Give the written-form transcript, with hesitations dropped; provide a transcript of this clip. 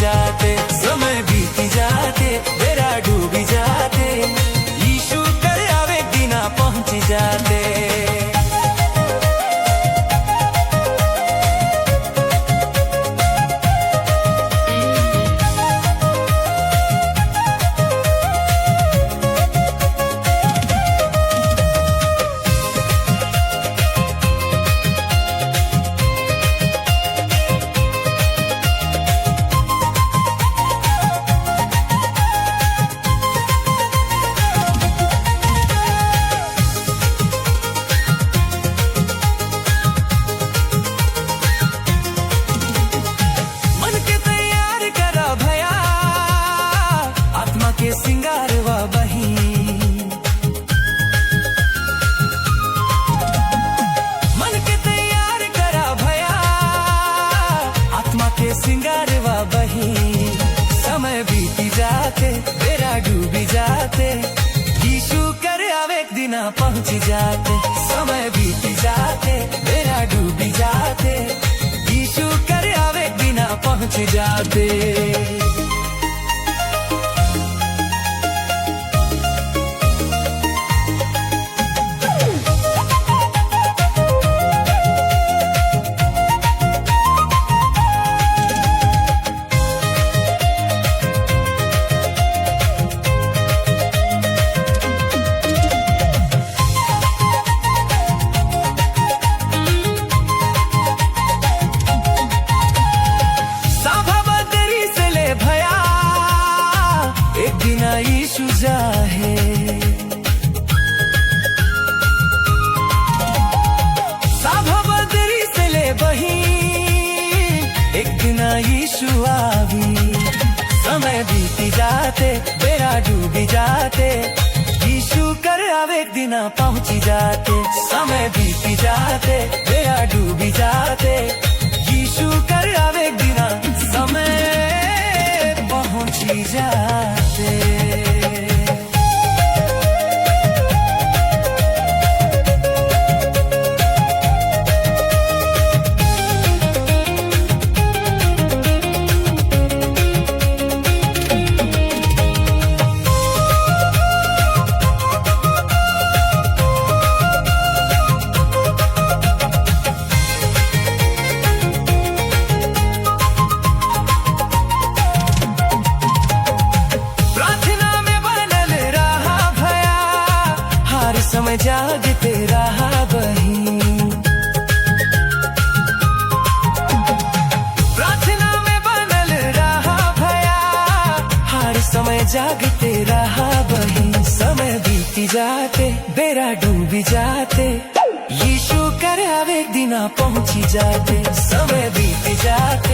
जाते, समय बीती जाते, बेरा डूबी जाते, यीशु कर आवे दिना पहुंच जाते। के सिंगारवा बही मन के तैयार करा भया, आत्मा के सिंगारवा बही। समय बीती जाते, बेरा डूबी जाते, यीशु कर आवे दिना पहुंच जाते। समय बीती जाते, बेरा डूबी जाते, यीशु कर आवे दिना पहुंच जाते। यीशु जाहे साभा बदरी से ले बही, एक दिन यीशु आवी। समय बीती जाते, बेरा डूबी जाते, यीशु कर आवे दिना पहुंची जाते। समय बीती जाते, बेरा डूबी जाते, यीशु कर आवे दिना समय पहुंची जाते। समय जागते रहा बही, प्रार्थना में बनल रहा भया, हर समय जागते रहा बही। समय बीती जाते, बेरा डूबी जाते, यीशु कर आवे दिना पहुंची जाते। समय बीती जाते,